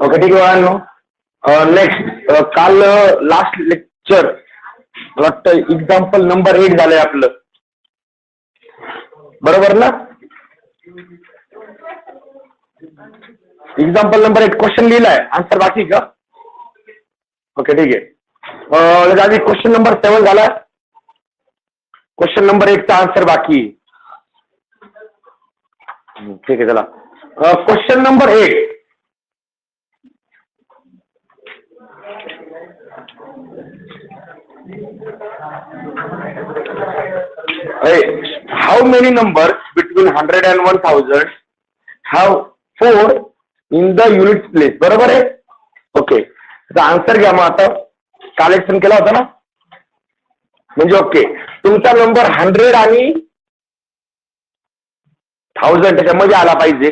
Okay ठीक आहे. Next काल लास्ट लेक्चर वाटतं एक्झाम्पल नंबर 8 झालंय आपलं, बरोबर ना? एक्झाम्पल नंबर 8 क्वेश्चन लिहिलाय, आन्सर बाकी का? ओके ठीक आहे. आधी क्वेश्चन नंबर 7 झाला, क्वेश्चन नंबर 8 चा आन्सर बाकी. ठीक आहे चला. Question number 8. How many numbers between 100 and 1000 have 4 in the units place? बरोबर आहे. ओके, त्याचा आन्सर घ्या. मग आता कलेक्शन केला होता ना, म्हणजे ओके तुमचा नंबर 100 आणि 1000 त्याच्यामध्ये आला पाहिजे.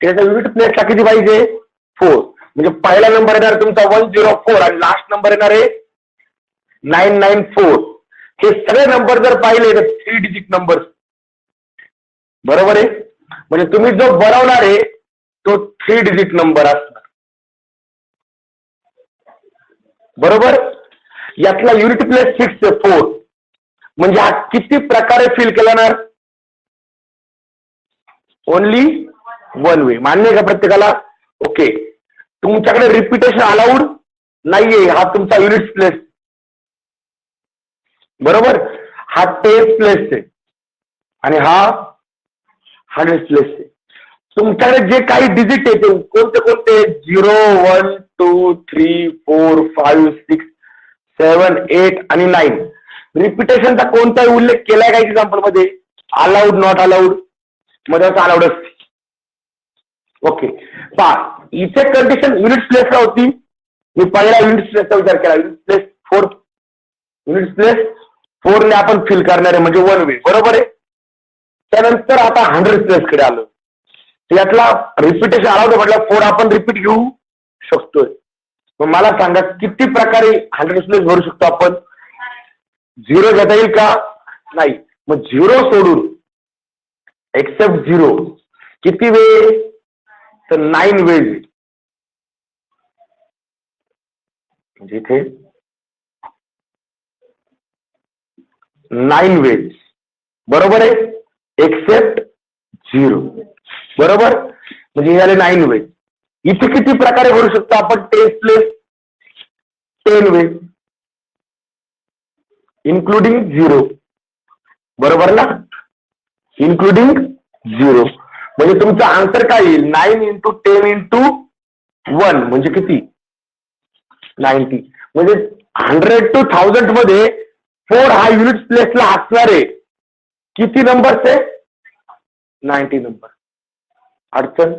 त्याच्या युनिट प्लेसला किती पाहिजे? 4. म्हणजे पहिला नंबर येणार तुमचा 104 आणि लास्ट नंबर येणार आहे 994. हे सगळे नंबर जर पाहिले तर 3 डिजिट नंबर, बरोबर आहे. म्हणजे तुम्ही जो बनवणार आहे तो 3 डिजिट नंबर असणार, बरोबर. यातला युनिट प्लेस 6 4. म्हणजे हा किती प्रकारे फिल केला ना? Only one way. मान्य का प्रत्येकाला? ओके. तुमच्याकडे रिपिटेशन अलाउड नाहीये. हा तुमचा युनिट प्लेस, बरोबर. हा 10th प्लेस आहे आणि हा 100th प्लेस आहे. तुमच्याकडे जे काही डिजिट आहे ते कोणते कोणते? 0 1 2 3 4 5 6 7 8 आणि 9. रिपिटेशनचा कोणताही उल्लेख केलाय का एक्झाम्पल मध्ये? Allowed, not allowed? मध्ये अलाउड असते. ओके पहा, इथे कंडिशन युनिट प्लेसला होती. मी पहिला युनिट प्लेसचा विचार केला. युनिट प्लेस 4, युनिट प्लेस 4 ने आपण फिल करणार आहे, म्हणजे वन वे, बरोबर आहे. त्यानंतर आता 100 प्लेस कडे आलो. यातला रिपिटेशन अलाउड म्हटलं 4 आपण रिपीट घेऊ शकतोय. मग मला सांगा किती प्रकारे 100 प्लेस भरू शकतो आपण? 0 घेता येईल का? नाही. मग 0 सोडून एक्सेप्ट 0 किती वेळ? तर 9 वेळ. म्हणजे इथे 9 वेज, बरोबर आहे. एक्सेप्ट 0, बरोबर. म्हणजे हे झाले 9 वेज. इथे किती प्रकारे भरू शकतो आपण 10th प्लेस? 10 वेज इन्क्लुडिंग 0, बरोबर ना? इन्क्लुडिंग 0. म्हणजे तुमचा आन्सर काय येईल? 9 × 10 × 1 म्हणजे किती? 90. म्हणजे 100 to 1000 मध्ये 4 हा युनिट प्लेसला असणार आहे. किती नंबर्स आहे? 90 नंबर. अडचण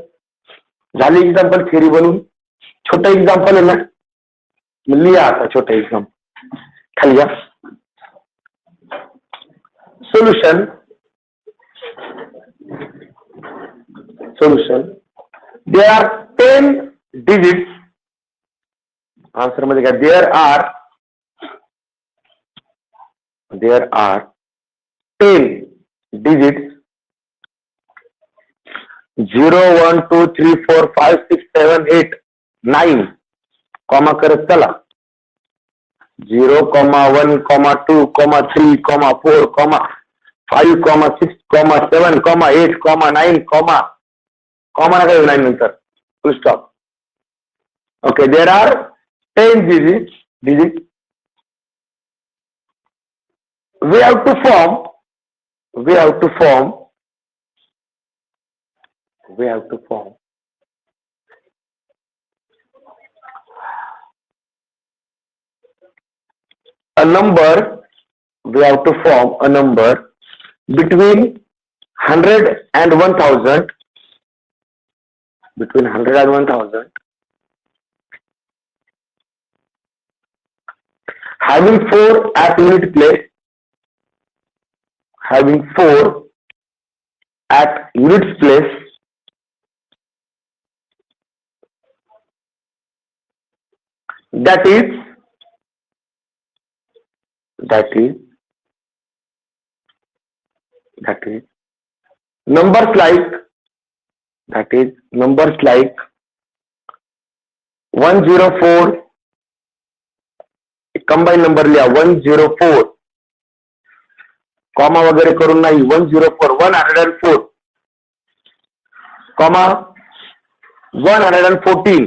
झाली एक्झाम्पल थिअरी बनवून? छोटा एक्झाम्पल आहे ना, लिहा आता छोटा एक्झाम्पल खाली या. Solution there are 10 digits. Answer मध्ये काय? देर आर 10 डिजिट्स 0 1 2 3 4 5 6 7 8 9 कॉमा करत चला. 0, 1, 2, 3, 4, 5, 6, 7, 8, 9 कॉमा नका 9 नंतर फुल stop. Okay, there are 10 digits. We have to form a number. We have to form a number between 100 and 1000. Between 100 and 1000, having 4 at unit place. Having 4 at units place that is numbers like 104, combine number लिहा 104, comma वगैरे करून नाही 104, 104, comma 114,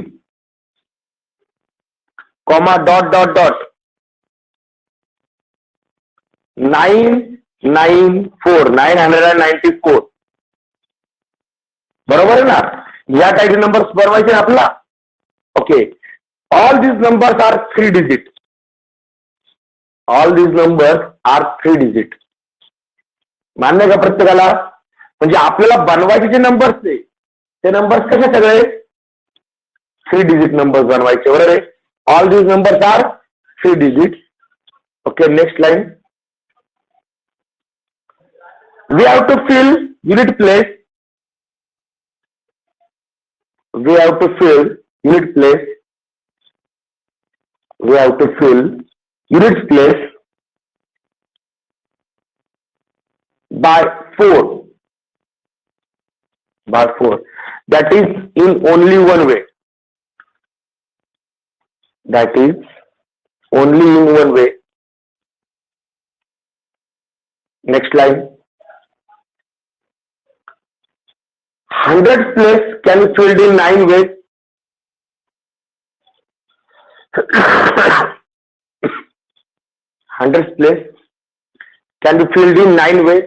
comma dot dot dot 994, बरोबर आहे ना? या type numbers बनवायचे आपला. Okay, all these numbers are 3 digit. मान्य का प्रत्येकाला? म्हणजे आपल्याला बनवायचे जे नंबर्स आहे ते नंबर्स कसे सगळे 3 डिजिट नंबर्स बनवायचे, बरोबर आहे? All these numbers are 3 digit. Okay, next line. We have to fill unit place. We have to fill units place by 4. That is in only one way. Next line. 100th place can be filled in 9 ways. 100th place can be filled in 9 ways.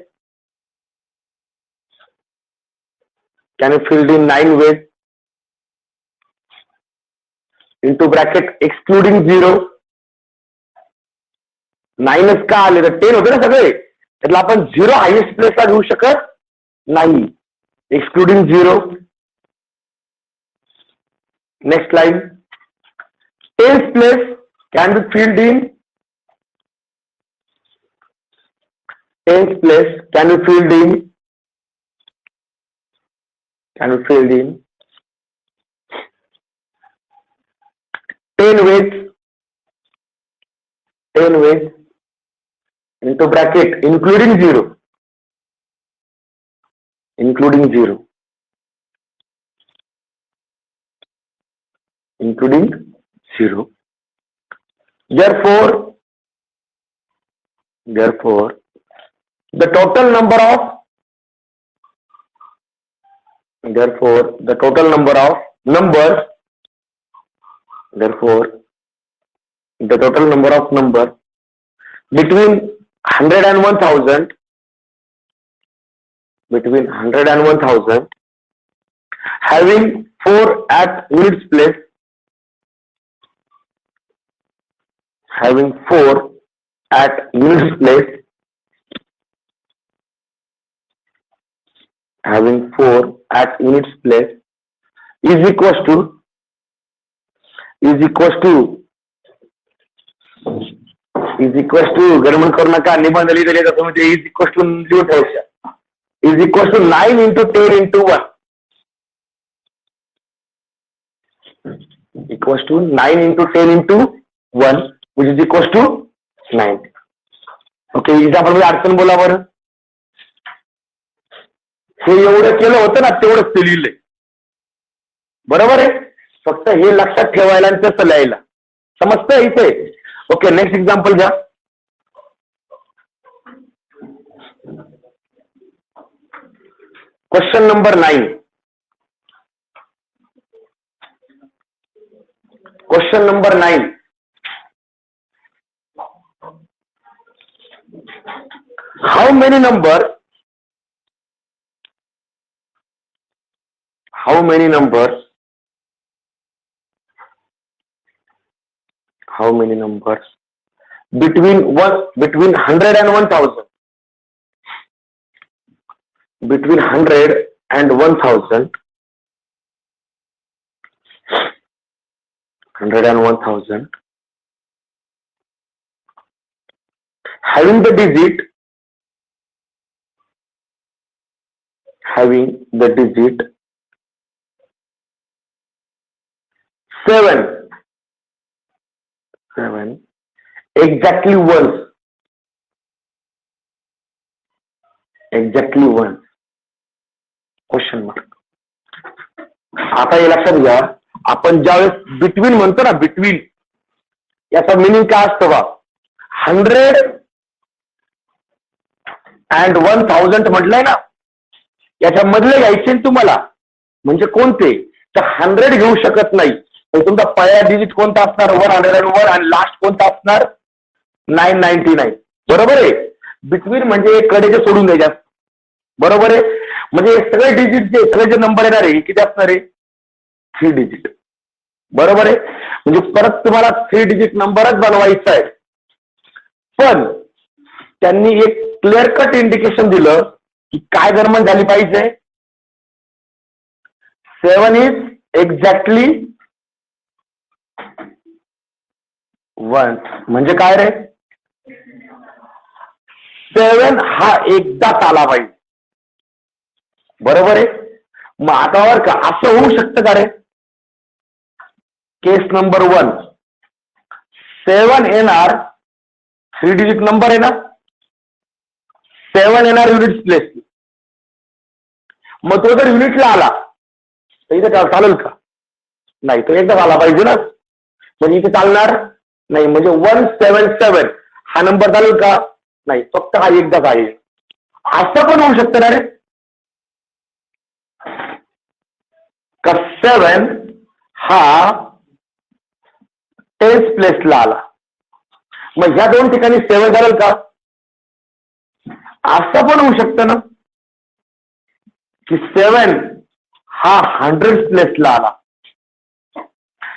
Into bracket excluding 0. 9च का आले तर 10 होते ना सगळे, त्यातला आपण 0 highest प्लेसला घेऊ शकत नाही. Excluding 0. Next line. 10th place can be filled in. Can be filled in 10 ways. Into bracket including 0. Therefore, the total number of numbers between 100 and 1000 having 4 at units place is equals to गडबड करू नका. निबंध लिहिलेले तर तुम्ही ते is equals to लिहून ठेवायचं. is equals to 9 into 10 into 1. Equals to 9 into 10 into 1, which is equals to 9. Okay, example मध्ये अडचण बोला बरं. हे एवढं केलं होतं ना तेवढंच ते लिहिलंय, बरोबर आहे? फक्त हे लक्षात ठेवायला आणि तसं लिहायला. समजतं इथे? ओके, नेक्स्ट एक्झाम्पल घ्या. Question number 9. How many numbers between 100 and 1000 having the digit 7 7 exactly once. Exactly once question mark. आता हे लक्षात घ्या, आपण ज्यावेळेस बिटवीन म्हणतो ना, बिटवीन, याचा मिनिंग काय असतं बा. 100 and 1000 म्हटलंय ना, याच्या मधले घ्यायचे तुम्हाला. म्हणजे कोणते, तर 100 घेऊ शकत नाही. तुमचा पहिला डिजिट कोणता असणार, 101, आणि लास्ट कोणता असणार 999. बरोबर आहे. बिटवीन म्हणजे कडेचे सोडून द्यायचे, बरोबर आहे. म्हणजे सगळे डिजिट जे सगळे जे नंबर येणार आहे किती असणार आहे, 3 डिजिट. बरोबर आहे. म्हणजे परत तुम्हाला 3 डिजिट नंबरच बनवायचा आहे. पण त्यांनी एक क्लिअर कट इंडिकेशन दिलं की काय गरमन झाली पाहिजे. 7 इज एक्झॅक्टली 1. म्हणजे काय रे, 7 हा एकदाच आला पाहिजे. बरोबर आहे. मग आता वर का असं होऊ शकतं का रे, केस नंबर 1 7 येणार, 3 डिजिट नंबर आहे ना, 7 येणार युनिट प्लेस. मग तो जर युनिटला आला तर इथे चालेल का, नाही, तो एकदाच आला पाहिजे ना. म्हणजे इथे चालणार नाही. म्हणजे 177 हा नंबर चालेल का, नाही, फक्त हा एकदाच आहे. असं पण होऊ शकतं ना रे, का 7 हा 10th प्लेसला आला, मग ह्या दोन ठिकाणी 7 चालेल का. असं पण होऊ शकतं ना की 7 हा 100th प्लेसला आला.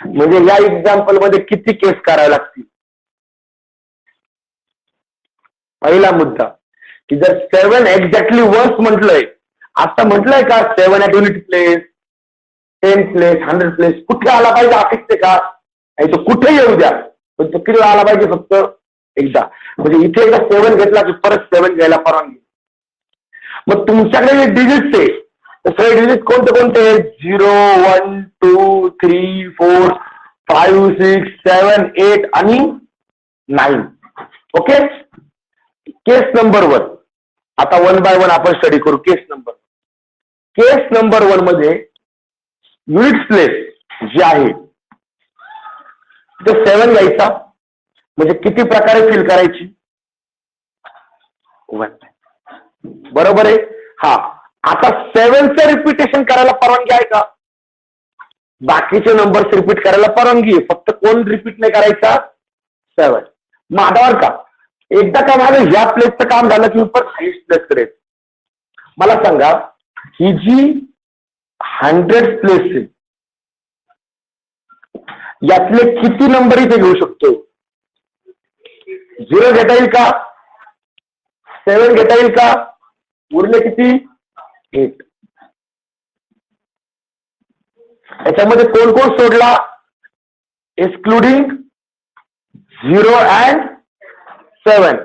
म्हणजे या एक्झाम्पल मध्ये किती केस करावे लागतील. पहिला मुद्दा की जर 7 एक्झॅक्टली वन्स म्हटलंय, आता म्हटलंय का 7 at unit place, 10th place, 100th place, कुठे आला पाहिजे अपेक्षित का, नाही तो कुठे येऊ द्या, पण तो किती आला पाहिजे, फक्त एकदा. म्हणजे इथे एकदा 7 घेतला की परत 7 घ्यायला परवानगी. मग तुमच्याकडे जे डिजिट्स आहे सगळे डिजिट कोणते कोणते, 0, 1, 2, 3, 4, 5, 6, 7, 8 आणि 9. ओके. केस नंबर 1 आता 1 बाय 1 आपण स्टडी करू. केस नंबर 1 मध्ये युनिट प्लेस जे आहे ते 7 घ्यायचा. म्हणजे किती प्रकारे फिल करायची, 1. बरोबर आहे. हा, आता 7चं रिपिटेशन करायला परवानगी आहे का, बाकीचे नंबर्स रिपीट करायला परवानगी आहे, फक्त कोण रिपीट नाही करायचा, 7. मग आठवण का, एकदा का माझं ह्या प्लेसचं काम झालं की परत हायस्ट प्लेस करेल. मला सांगा, ही जी 100th प्लेस आहे यातले किती नंबर इथे घेऊ शकतो, 0 घेता येईल का, 7 घेता येईल का, उरले किती, 8. याच्यामध्ये कोण कोण सोडला, एक्सक्लुडिंग 0 and 7.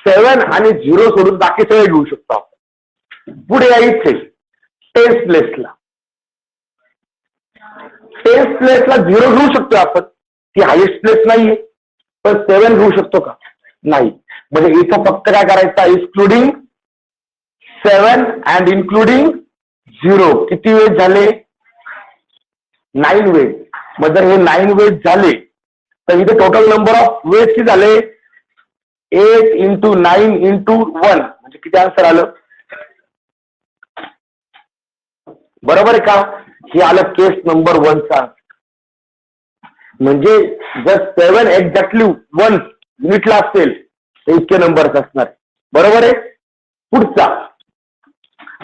7 आणि 0 सोडून बाकी सगळे घेऊ शकतो आपण. पुढे यायचे 10th प्लेसला. 10th प्लेसला 0 घेऊ शकतो आपण, ती हायेस्ट प्लेस नाहीये, पण 7 घेऊ शकतो का, नाही. म्हणजे इथं फक्त काय करायचं, एक्सक्लुडिंग 7 अँड इन्क्लुडिंग 0. किती वेळ झाले, 9 वेळ. मग जर हे 9 वेळ झाले तर इथे टोटल नंबर ऑफ वेज किती झाले, 8 × 9 × 1. म्हणजे किती आन्सर आलं, बरोबर आहे का. हे आलं केस नंबर 1चा. म्हणजे जर 7 एक्झॅक्टली 1 युनिटला असेल तर इतके नंबर्स असणार, बरोबर आहे. पुढचा,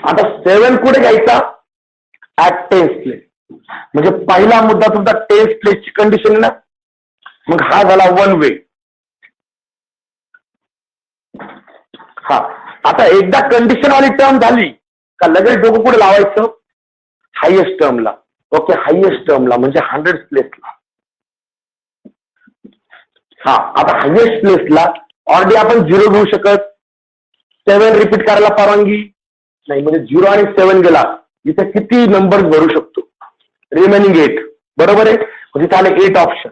आता 7 कुठे घ्यायचा, ॲट 10th प्लेस. म्हणजे पहिला मुद्दा तुमचा 10th प्लेसची कंडिशन आहे ना, मग हा झाला 1 वे. हा, आता एकदा कंडिशन वाली टर्म झाली का लगेच डोकं कुठे लावायचं, हायेस्ट टर्मला. ओके, हायेस्ट टर्मला म्हणजे 100th प्लेसला. हा, आता हायेस्ट प्लेसला ऑलरेडी आपण 0 घेऊ शकत, 7 रिपीट करायला परवानगी नाही. म्हणजे 0 आणि 7 गेला, इथे किती नंबर भरू शकतो, रिमेनिंग 8. बरोबर आहे. म्हणजे त्याला 8 ऑप्शन.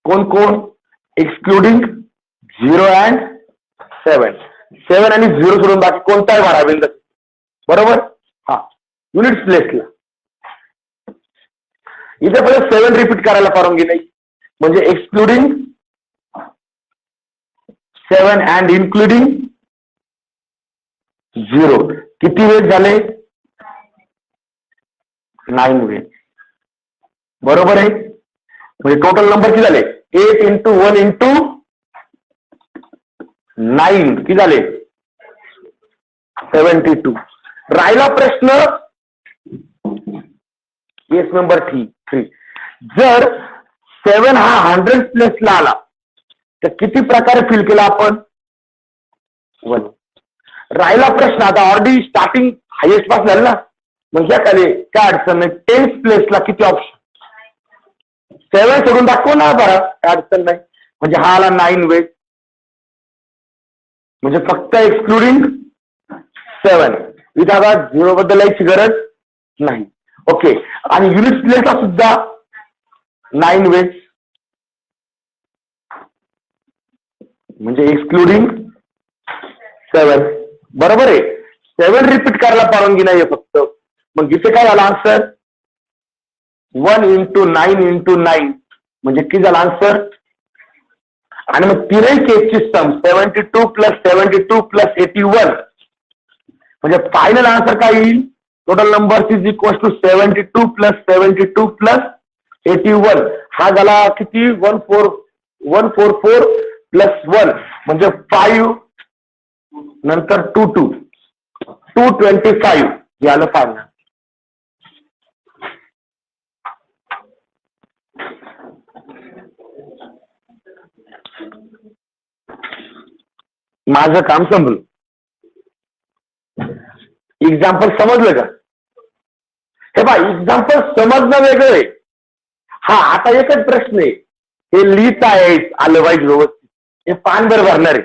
कोण कोण एक्सक्लुडिंग 0 and 7. 7 आणि 0 सोडून बाकी कोणताही भाडा बिंदू बरोबर. हा युनिट प्लेसला इथे पहिले 7 रिपीट करायला परवानगी नाही म्हणजे एक्सक्लुडिंग 7 and इन्क्लुडिंग 0 किती वेळ झाले 9 वेळ बरोबर आहे. म्हणजे टोटल नंबर किती झाले 8 into 1 into 9 किती झाले 72. राहिला प्रश्न केस नंबर 3. जर 7 हा 100 प्लेसला आला तर किती प्रकारे फिल केला आपण 1. राहिला प्रश्न आता ऑलरेडी स्टार्टिंग हायेस्ट पास झालं ना मग ह्या खाली काय अडचण नाही 10th प्लेसला किती ऑप्शन 7 सोडून दाखव ना बरं काय अडचण नाही म्हणजे हा आला 9 वेज म्हणजे फक्त एक्सक्लुडिंग 7 इथे आता 0 बद्दल यायची गरज नाही. ओके आणि युनिट प्लेसला सुद्धा 9 वेज म्हणजे एक्सक्लुडिंग 7 बरोबर आहे. 7 रिपीट करायला परवानगी नाहीये फक्त मग इथे काय झालं आन्सर 1 into 9 into 9 म्हणजे किती झाला आन्सर. आणि मग तीनही केसची सम 72 plus 72 plus 81 म्हणजे फायनल आन्सर काय येईल total number is equal to 72 plus 72 plus 81 हा झाला किती 144 plus 1 म्हणजे 5 नंतर 225 हे आलं फायनल. माझं काम संपलं. एक्झाम्पल समजलं का. हे बा एक्झाम्पल समजणं वेगळं आहे. हा आता एकच प्रश्न आहे हे लिहित आहे आलं पाहिजे व्यवस्थित हे पानभर भरणार आहे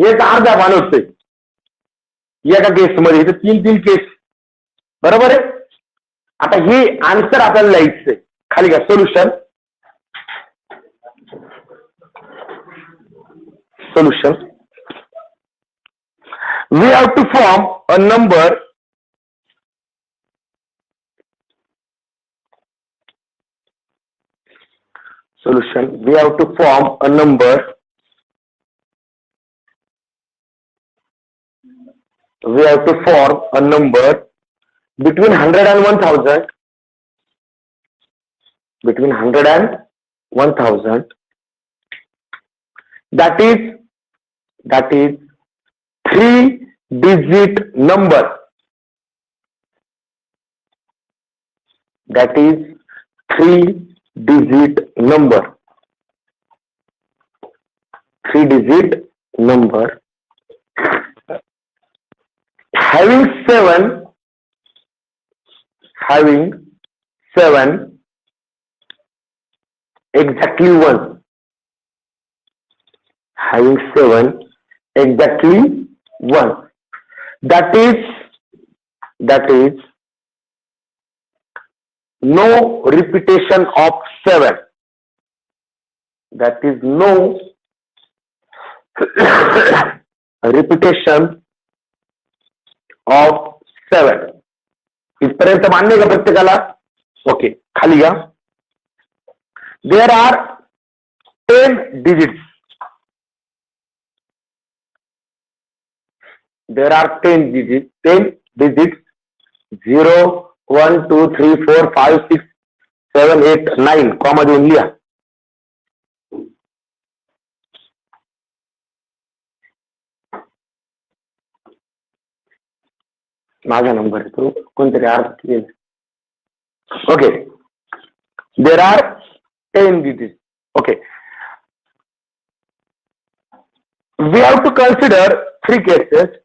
एक अर्धा पान होतंय एका केस मध्ये इथे 3 केस बरोबर आहे. आता हे आन्सर आपल्याला लिहायचंय खाली का solution we have to form a number we have to form a number between 100 and 1000 that is 3-digit number having 7 exactly 1 having 7 exactly 1 that is no repetition of 7 repetition of 7 इथपर्यंत मान्य का प्रत्येकाला. Okay खाली या there are 10 digits 0 1 2 3 4 5 6 7 8 9 comma देऊन लिहा. माझा number आहे तो कोणतरी earth okay there are 10 digits. okay we have to consider 3 cases.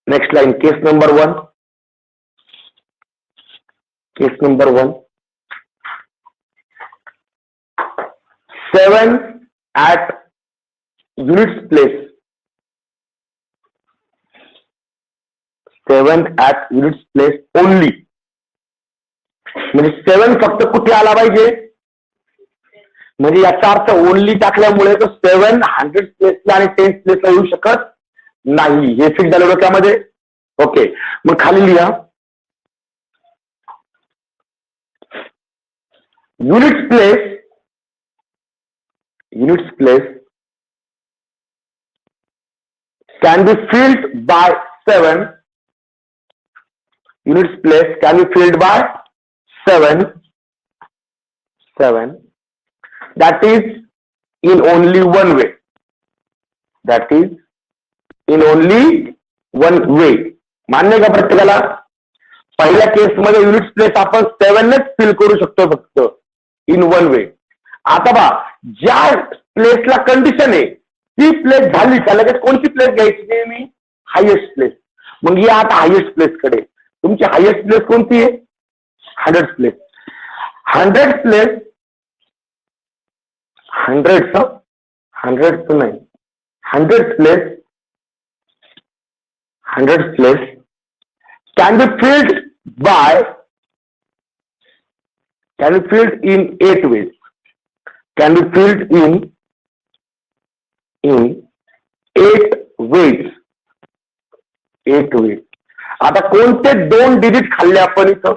Next line, case number 1. 7 at units place 7 at units place only. म्हणजे 7 फक्त कुठे आला पाहिजे, म्हणजे याचा अर्थ ओनली टाकल्यामुळे तो 7 100 प्लेसला आणि 10 प्लेसला येऊ शकत नाही. हे फिक्स झालं डोक्यामध्ये. ओके, मग खाली लिहा units place can be filled by 7. Units place can be filled by 7. That is in only one way. That is in only one way. मान्य का प्रत्येकाला? पहिल्या केस मध्ये युनिट्स प्लेस आपण 7नेच फिल करू शकतो फक्त इन वन वे. आता बा ज्या प्लेसला कंडिशन आहे ती प्लेस झाली का लगेच कोणती प्लेस घ्यायची? नेहमी हायेस्ट प्लेस. मग या आता हायेस्ट प्लेस कडे. तुमची हायेस्ट प्लेस कोणती आहे? 100 प्लेस. 100 प्लेस 100 नाही 100 place can be filled in 8 ways. Can be filled in 8 ways. आता कोणते 2 डिजिट खाल्ले आपण इथं?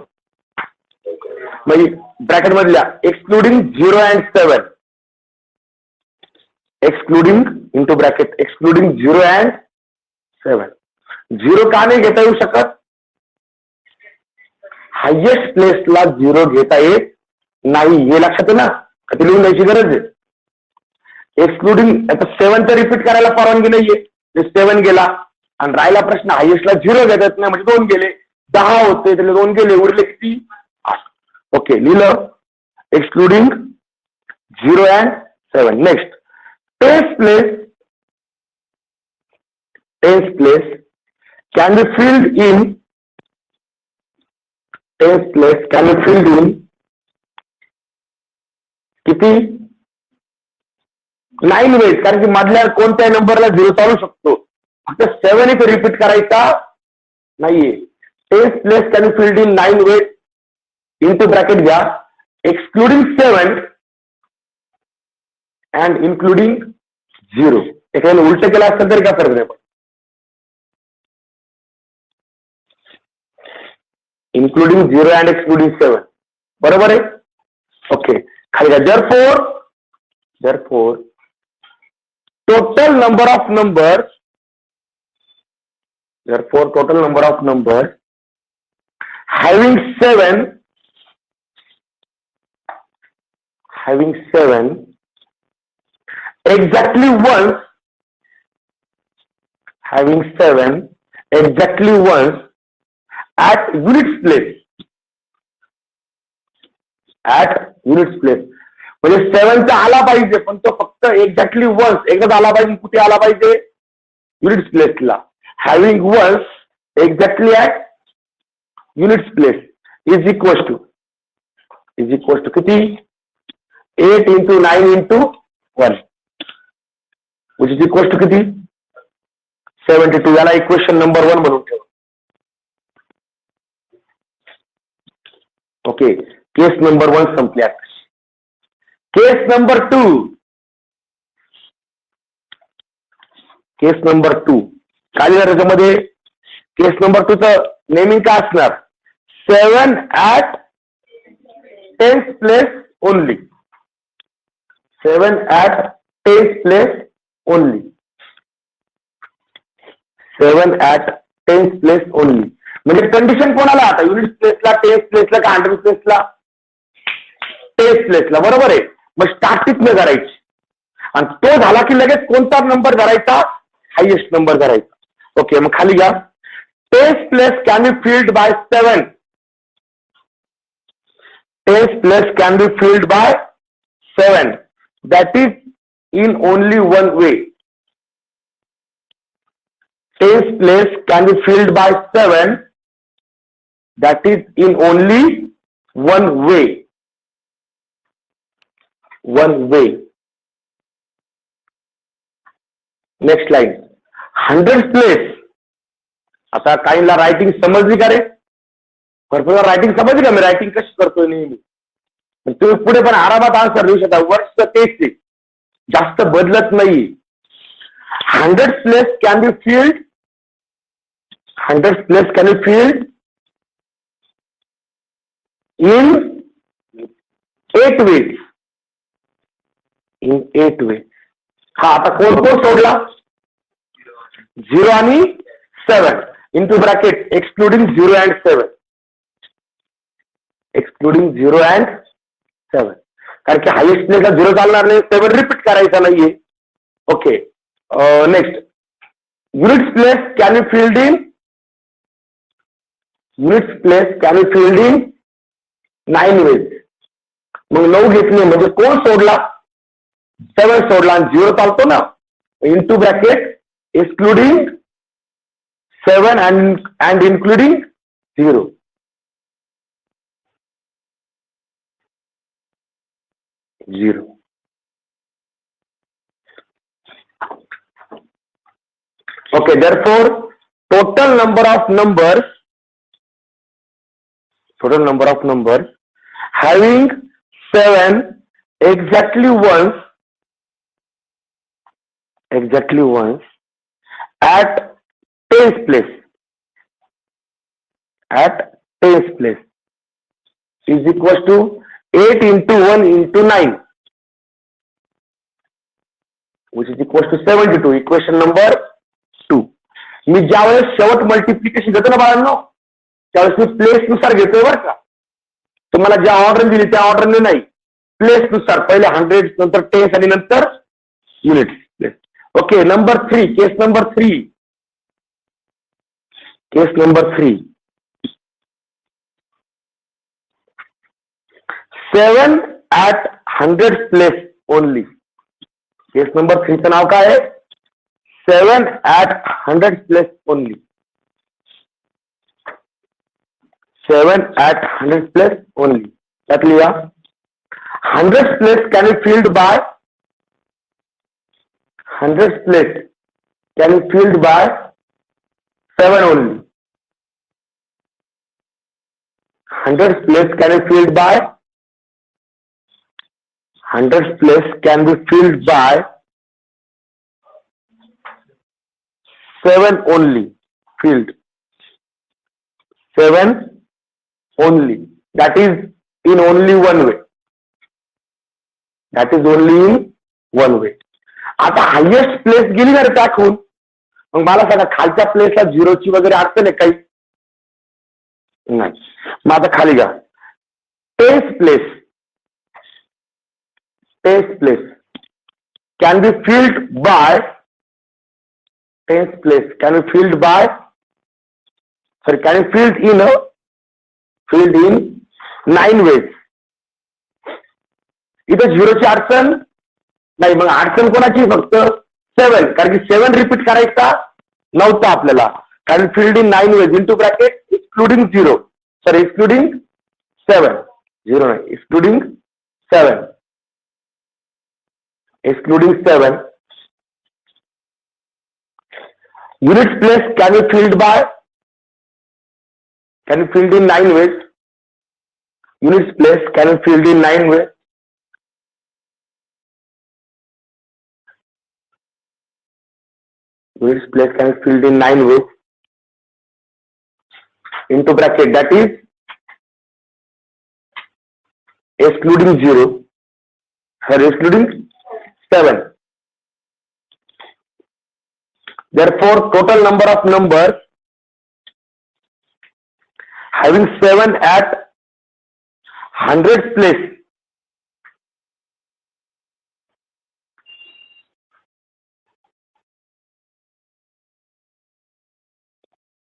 म्हणजे ब्रॅकेट मधल्या excluding 0 and 7. Excluding into bracket excluding 0 and 7. 0 का नाही घेता येऊ शकत? हायेस्ट प्लेसला 0 घेता येत नाही. हे लक्षात आहे ना? कधी लिहून द्यायची गरज आहे. एक्सक्लुडिंग आता 7 तर रिपीट करायला परवानगी नाहीये. 7 गेला आणि राहिला प्रश्न हायेस्टला 0 घेता येत नाही म्हणजे 2 गेले. 10 होते त्याला 2 गेले, उरले किती? 8. ओके, लिहिलं excluding 0 and 7. Next tense place can be filled in किती? 9 वेज. कारण की मधल्या कोणत्याही नंबरला 0 चालू शकतो. फक्त 7 इथे रिपीट करायचा नाहीये. Tens place can be filled in 9 ways. Into bracket घ्या एक्सक्लुडिंग 7 अँड इन्क्लुडिंग 0. एखाद्याने उलट केलं असेल तरी काय फरक नाही. Including 0 and excluding 7. बरोबर आहे? ओके, खाली घ्या. Therefore total number of numbers having 7 exactly once at units place. म्हणजे 7 चा आला पाहिजे पण तो फक्त एक्झॅक्टली वन्स एकदा आला पाहिजे. कुठे आला पाहिजे? युनिट्स प्लेसला. Having ones exactly at units place is equal to किती? 8 into 9 into 1 which is equal to किती? 72. याला इक्वेशन नंबर 1 म्हणून ठेवा. ओके, केस नंबर 1 संपल्या. केस नंबर 2 काय लिहिणार त्याच्यामध्ये? केस नंबर 2 चं नेमिंग काय असणार? 7 at 10th place only. 7 at 10th place only. 7 at 10th place only. म्हणजे कंडिशन कोणाला? आता युनिट प्लेसला, 10th प्लेसला का 100 प्लेसला? 10th प्लेसला. बरोबर आहे. मग स्टार्टिंग न करायची आणि तो झाला की लगेच कोणता नंबर धरायचा? हायेस्ट नंबर धरायचा. ओके, मग खाली घ्या. 10th place can be filled by 7. 10th place can be filled by 7. That is in only one way. 10th place can be filled by 7. That is in only one way. Next line. 100th place आता काहींना writing समजली का रे? भरपूर writing समजली का? मी writing कशी करतोय नेहमी. तुम्ही पुढे पण आरामात आन्सर देऊ शकता. वर्ष तेच जास्त बदलत नाही. 100 place can be field 100 place can be filled in 8 ways. In 8 ways. हा, आता कोण कोण सोडला? 0 आणि 7 into bracket excluding 0 and 7. Excluding 0 and 7. कारण की हायेस्ट प्लेसला 0 चालणार नाही, 7 रिपीट करायचा नाहीये. Okay, next. Units place can be filled in units place can be filled in 9 ways. मग 9 घेतले म्हणजे कोण सोडला? 7 सोडला आणि 0 चालतो ना. Into bracket excluding 7 and including 0. Okay, therefore total number of numbers having 7 exactly once at 10th place is equals to 8 into 1 into 9, which is equals to 72. Equation number 2. मी ज्यावेळेस शेवट मल्टिप्लिकेशन घेतो ना बाळांनो, त्यावेळेस मी प्लेस नुसार घेतोय बरं का. तुम्हाला ज्या ऑर्डर दिली त्या ऑर्डरने नाही, प्लेस नुसार. पहिले 100, नंतर 10 आणि नंतर unit place. Okay, number 3. Case number 3. 7 at 100 place only. Case number 3 चं नाव काय आहे? 7 at 100 place only. 7 at 100 place only. त्यात लिहा 100 place can be filled by 100 place can be filled by 7 only. 100 place can be filled by 100 place can be filled by 7 only. Filled 7 only. That is in only one way. That is only in one way. आता highest place गेली ना रे टाकून, मग मला सांगा खालच्या प्लेसला 0ची वगैरे अडचण आहे काही? नाही. मग आता खाली घ्या. 10th place can be filled by 10th place can be filled by can be filled in 9 ways. इथं 0ची अडचण नाही. मग अडचण कोणाची? फक्त 7, कारण की 7 रिपीट करायचा नव्हता आपल्याला. can be filled in 9 ways into bracket excluding 0. Excluding 7. 0 नाही, excluding 7. Excluding 7. Units place can be filled in 9 ways. Units place can be filled in 9 ways. Units place can be filled in 9 ways. Into bracket, that is excluding 0. Excluding 7. Therefore, total number of numbers having 7 at 100th place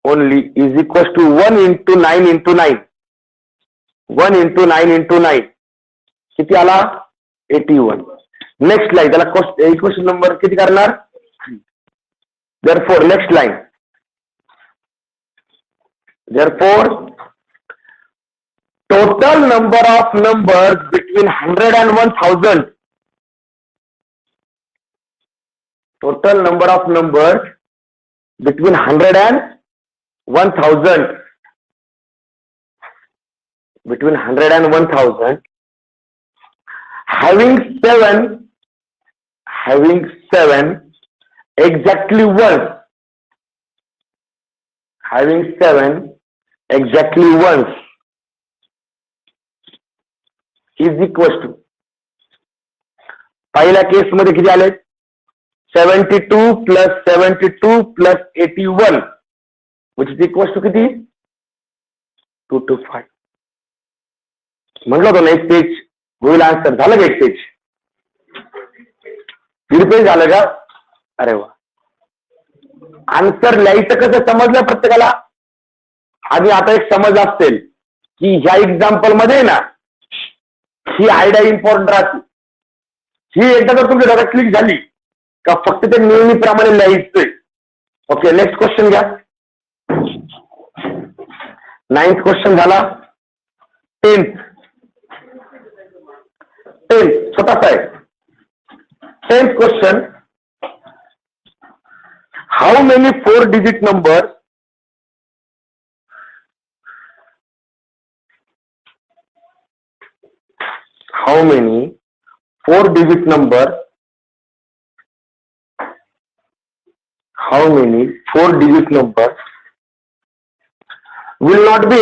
only is equals to 1 into 9 into 9. 1 into 9 into 9. किती आला? 81. Next line, त्याला equation number किती करणार? Therefore, next line. Therefore, total number of numbers between 100 and 1000. Total number of numbers between 100 and 1000, between 100 and 1000, having seven exactly once, is equals to, पहिल्या केस मध्ये किती आले? 72 plus 72 plus 81, which is equals to किती? 225. म्हणलं होतं ना एक page होईल आन्सर. झालं का एक पेज? दीड पेज झालं का? अरे वा. आन्सर लिहायचं कसं समजलं प्रत्येकाला? आणि आता एक समज असेल की ह्या एक्झाम्पल मध्ये ना ही आयडिया इम्पॉर्टंट राहते. ही एकदा जर तुमच्या डोक्यात क्लिक झाली का फक्त ते नेहमीप्रमाणे लिहायचंय. ओके, नेक्स्ट क्वेश्चन घ्या. 9th क्वेश्चन झाला. 10th छोटासा आहे. 10th question, how many 4-digit numbers will not be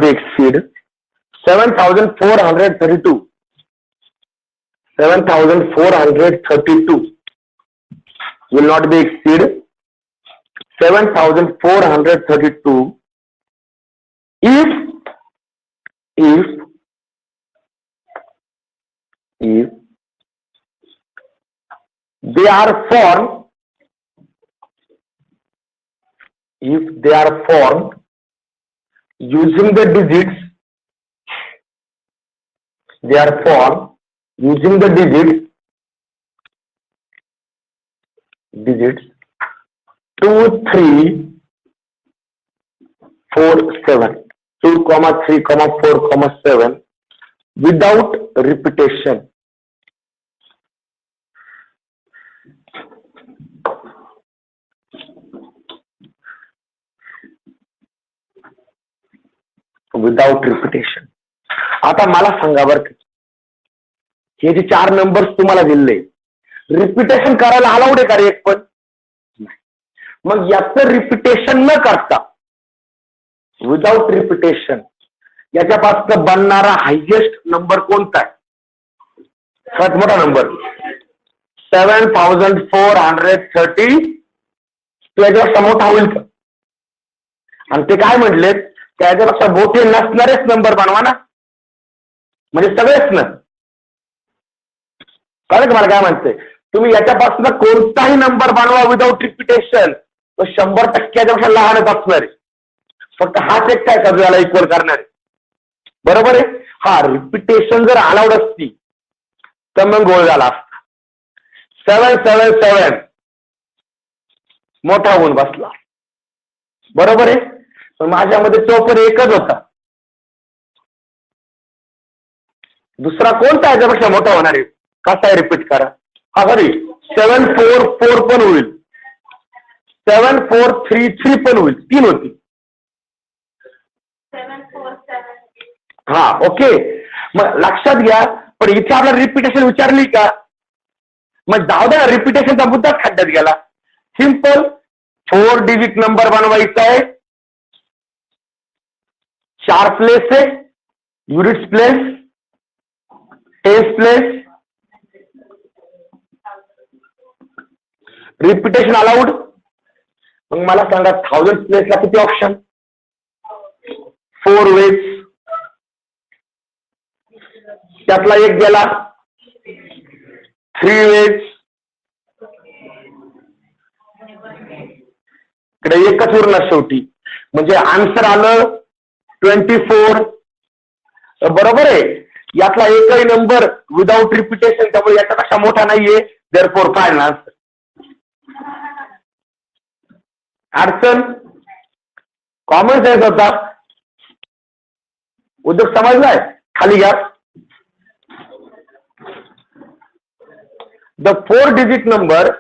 exceed 7,432. 7,432 will not be exceed 7,432 if they are formed using the digits 2, 3, 4, 7. 2, 3, 4, 7 without repetition. आता मला सांगा बरं, हे जे 4 नंबर्स तुम्हाला दिले रिपिटेशन करायला अलाउड आहे का रे एक पण? मग याचं रिपिटेशन न करता विदाउट रिपिटेशन याच्यापासून बनणारा हायएस्ट नंबर कोणता आहे? सर्वात मोठा नंबर 7,430. त्याच्यापेक्षा मोठा होईल का? आणि ते काय म्हटले, त्याच्यापेक्षा मोठे नसणारेच नंबर बनवा ना, म्हणजे सगळेच ना. कळलं का मला काय म्हणते? तुम्ही याच्यापासून कोणताही नंबर बनवा विदाउट रिपिटेशन, तो 100% याच्यापेक्षा लहानच असणार आहे. फक्त हाच एक काय का याला इक्वल करणार आहे. बरोबर आहे. हा, रिपिटेशन जर अलाउड असती तर मग गोळ झाला असता. 777 मोठा होऊन बसला. बरोबर आहे. पण माझ्यामध्ये 54 एकच होता. दुसरा कोणता याच्यापेक्षा मोठा होणार आहे? कसा आहे रिपीट करा. हा सॉरी 744 पण होईल, 7433 पण होईल. 3 होती. हा, ओके. मग लक्षात घ्या. पण इथे आपल्याला रिपिटेशन विचारली का? मग जाऊ द्या, रिपिटेशनचा मुद्दाच खड्ड्यात गेला. सिंपल 4 डिजिट नंबर बनवायचा आहे. 4 प्लेस आहे, units place, tense place, repetition allowed. मग मला सांगा 1000 प्लेसला किती ऑप्शन? 4 वेज. त्यातला एक गेला. 3 वेज. इकडे एकच उरला शेवटी. म्हणजे आन्सर आलं 24. बरोबर आहे. यातला एकही नंबर विदाउट रिपिटेशन, त्यामुळे याच्यापेक्षा मोठा नाहीये. Therefore final answer. अडचण कॉमन सेन्स होता. उद्योग समजलाय? खाली घ्या. the four-digit number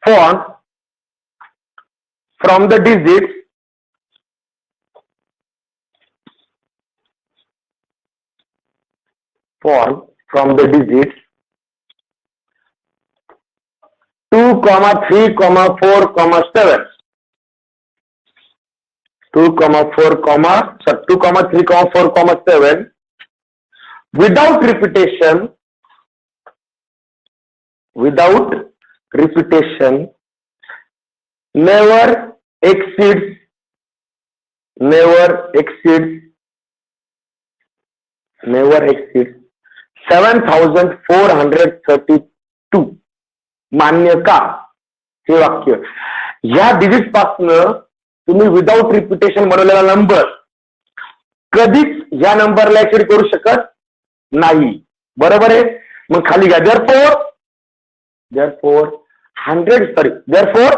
formed from the digits 2, 3, 4, 7. 2, 3, 4, 7 without repetition never exceeds 7432. मान्य का? हे वाक्य. या डिजिट पासून तुम्ही विदाउट रिपिटेशन बनवलेला नंबर कधीच या नंबरला एक्सेड करू शकत नाही. बरोबर आहे. मग खाली घ्या. therefore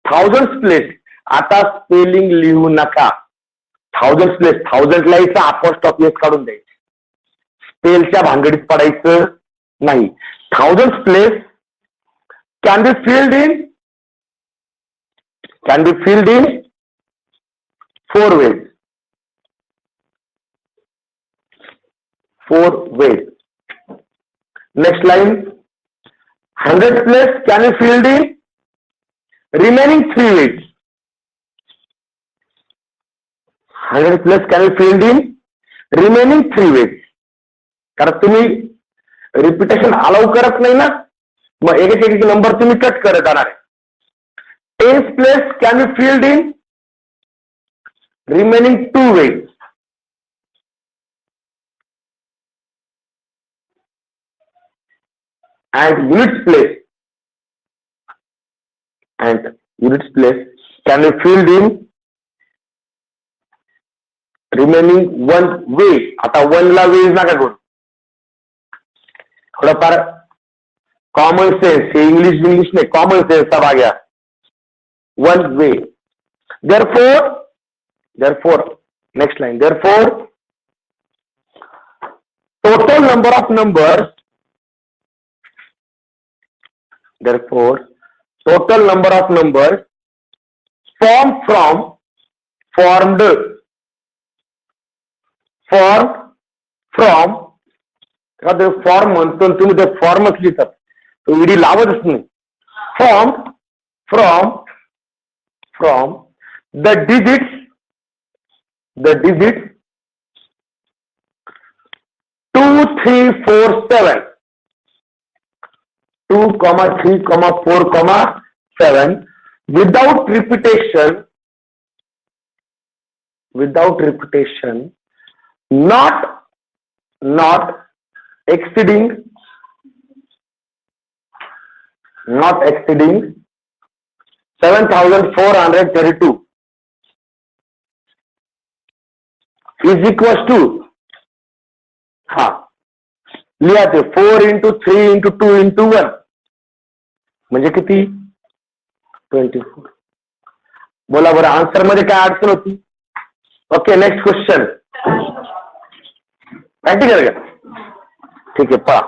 thousands place. आता स्पेलिंग लिहू नका. थाउजंड प्लेस, थाउजंड लिहायचं, अपॉस्ट्रोफी काढून द्यायचं. स्पेलच्या भानगडीत पडायचं नाही. Thousand place can be filled in 4 ways. Next line, 100 place can be filled in remaining 3 ways. 100 place can be filled in remaining 3 ways. कारण तुम्ही रिपिटेशन अलाउ करत नाही ना, मग एक नंबर तुम्ही कट करत जाणार आहे. Tense place can be filled in remaining 2 ways. and units place can be filled in remaining 1 way. आता 1 ला वेज नका करू. थोडंफार कॉमन सेन्स, हे इंग्लिश नाही, कॉमन सेन्सचा भाग आहे. 1 way. Therefore, next line. Therefore, total number of numbers formed from form म्हणतो तुम्ही ते फॉर्मच लिहितात, तो ईडी लावतच नाही. formed from the digits 2, 3, 4, 7. 2, 3, 4, 7 without repetition not exceeding 7432 is equals to, हा लिहा ते 4 into 3 into 2 into 1 म्हणजे किती? 24. बोला बरं, आन्सर मध्ये काय अडचण होती? Okay, next question. प्रॅक्टिकल का? ठीक आहे, पहा.